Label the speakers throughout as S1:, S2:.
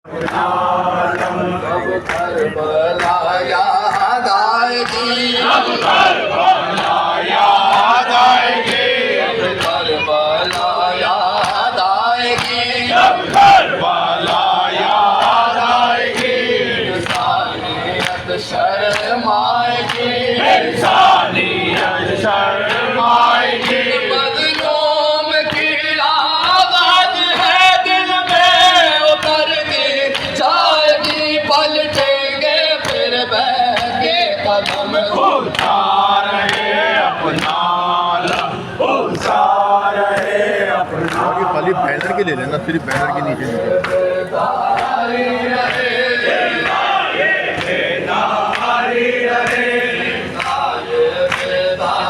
S1: अब करबला याद आएगी, अब करबला याद आएगी, अब करबला याद आएगी, अब करबला याद आएगी। इंसानियत शर्माएगी, इंसानियत शर्माएगी। मज़लूम की आवाज़ है दिल में उतरती जाएगी, पलटेंगे फिर बह के कदम उठा रहे अपना, उठा रहे अपना।
S2: और ये खाली बैनर के ले लेना, सिर्फ बैनर के नीचे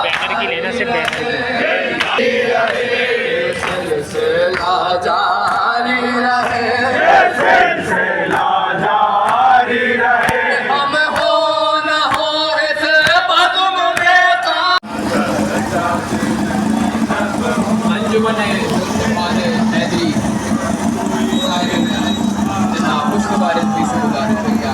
S3: बैनर की लेना, सिर्फ
S1: सिलसिला जारी रहे, सिलसिला जारी रहे। हम हो न हो इस बज़्म में अंजुमन हमारे हैदरी जनाब खुश मुबारक भी से मुबारक है क्या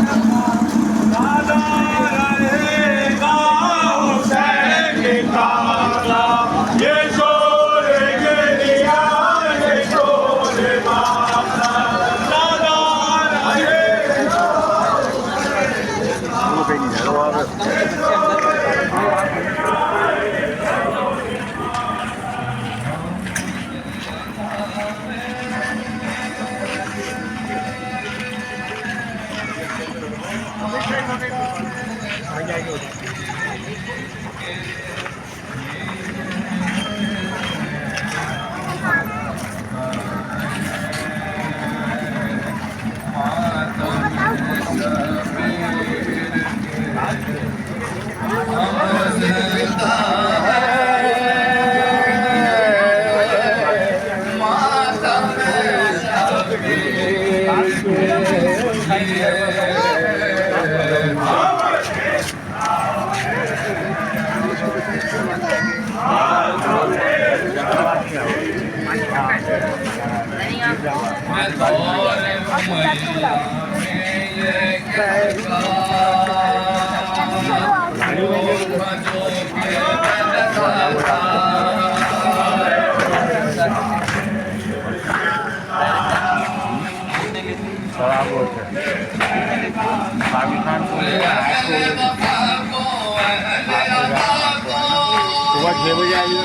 S2: सुबह 6 बजे आइए।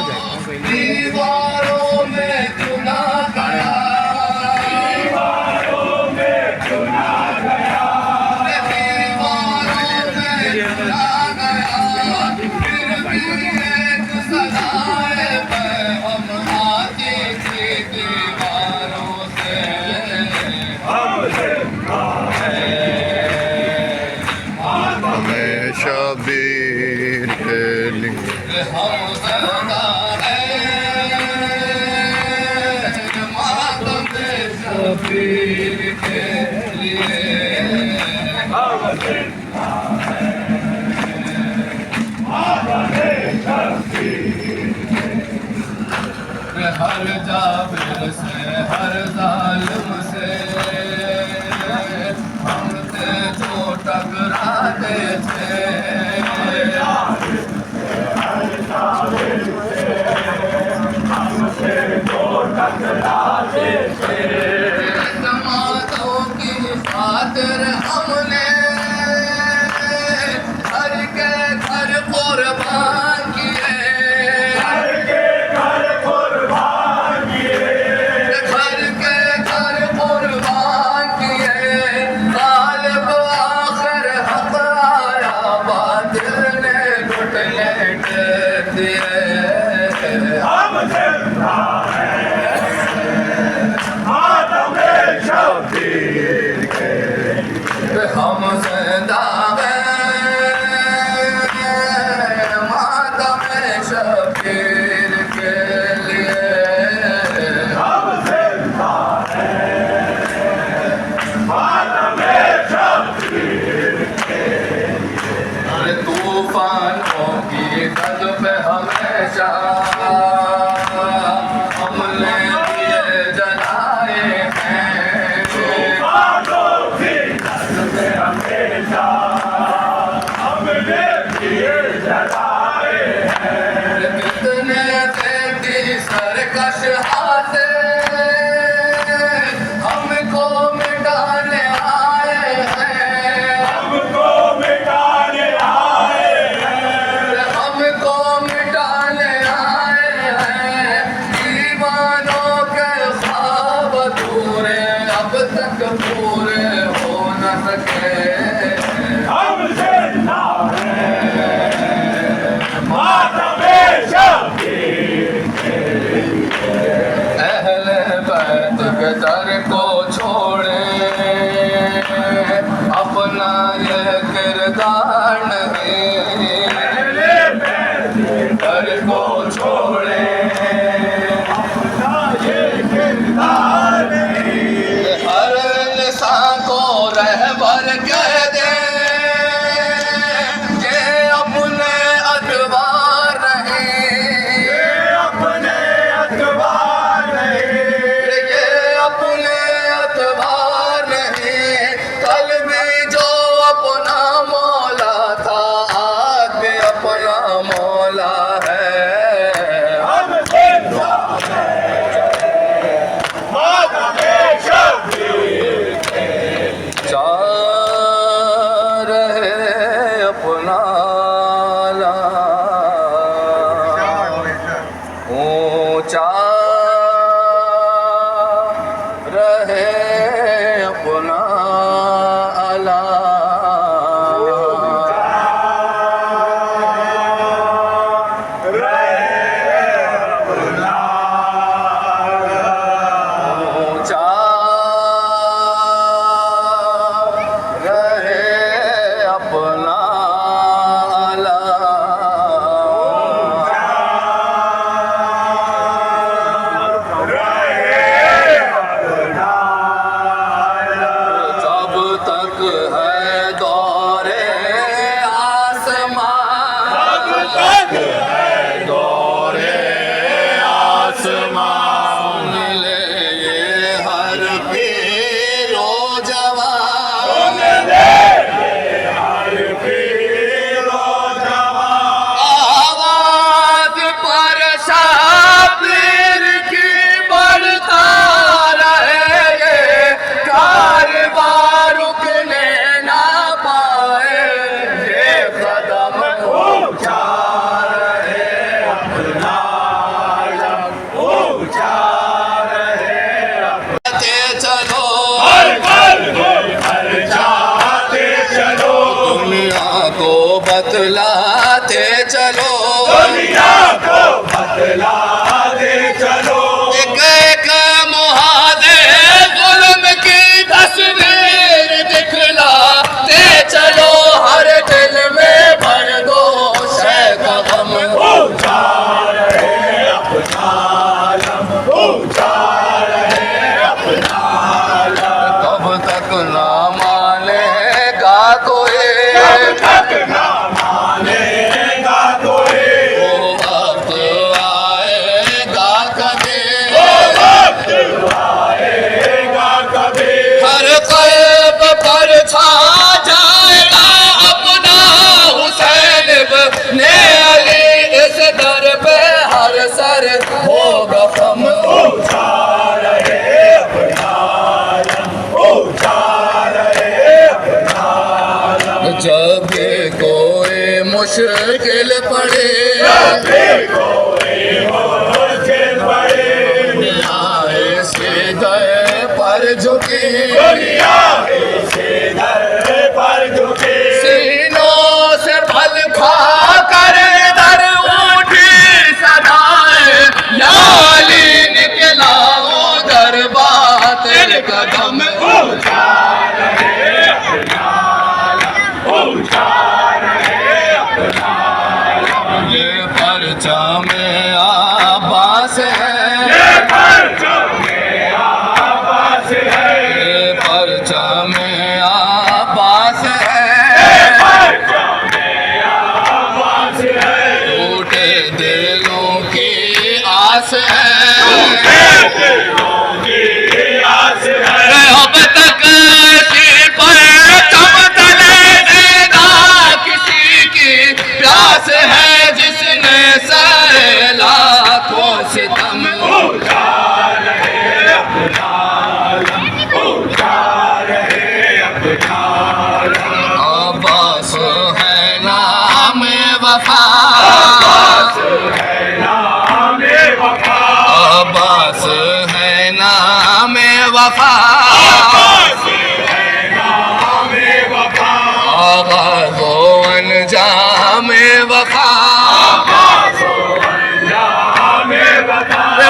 S1: दीवारों में चुना गया, दीवारों में चुना गया, दीवारों में चुना गया। फिर भी एक सदाए हम आती थी दीवारों से, हम जिंदा
S2: मैं शबीर के लिए
S1: हम ज़िंदा हैं मातम शबीर के लिए, हम ज़िंदा हैं मातम शबीर के लिए। हर जाबिर से हर जालिम से हम थे जो टकराते थे, जमातों की खातिर हमने घर के घर कुर्बान किए, घर के घर कुर्बान किए, घर के घर कुर्बान किए। गालिब आखिर हक आया, बातिल ने घुटने टेक दिए। हम जिंदा हैं मातम शबीर के लिए, हम जिंदा हैं मातम शबीर के लिए, हम जिंदा हैं मातम शबीर के लिए। तूफानों की गद पे हमेशा हमने दिए जलाए हैं, तूफानों किरदार नहीं घर को छोड़े हर इंसान को रहबर कह दे ये अपने अखबार नहीं ये अपने अखबार नहीं कल भी जो अपना मौला था आज भी अपना मौला है चार है अपना ला ऊंचा रहे अपना अला ऊंचा रहे अपना अला जब तक है दौरे आसमान मिले ये हर पीरो जवान आवाज पर शाबिर की बढ़ता रहेंगे कारवां रुकने ना पाए ये कदम ऊंचा चलो दुनिया को बतलाते चलो एक एक मुहादे जुल्म की तस्वीर दिखलाते चलो हर दिल में भर दो शय का गम कब तक ना मानेगा कोई वो वक्त आएगा कभी हर क़ल्ब पर छा जाएगा अपना हुसैन इब्ने अली इस दर पे हर सर होगा कम जब भी कोई मुश्किल पड़े आए से गए पर झुके सीनों से फल खा कर दर उठी सदाए या अली निकला उधर बात कदम ये परचा में आबास है ये परचा में आबास है टूटे दिलों की आस है अब तक किसी की प्यास है जिसने सहला को सितम अब्बास है नाम वफा अब्बास है नाम वफा आगाज़ व अंजाम वफा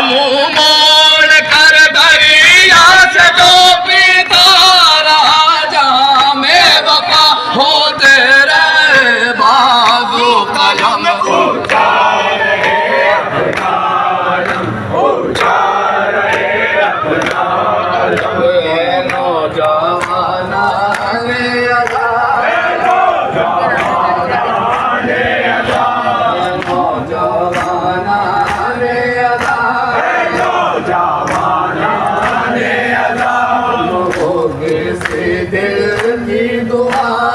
S1: मुँह मोड़ कर दरिया से जो पीता रहा जहाँ दिल की दुआ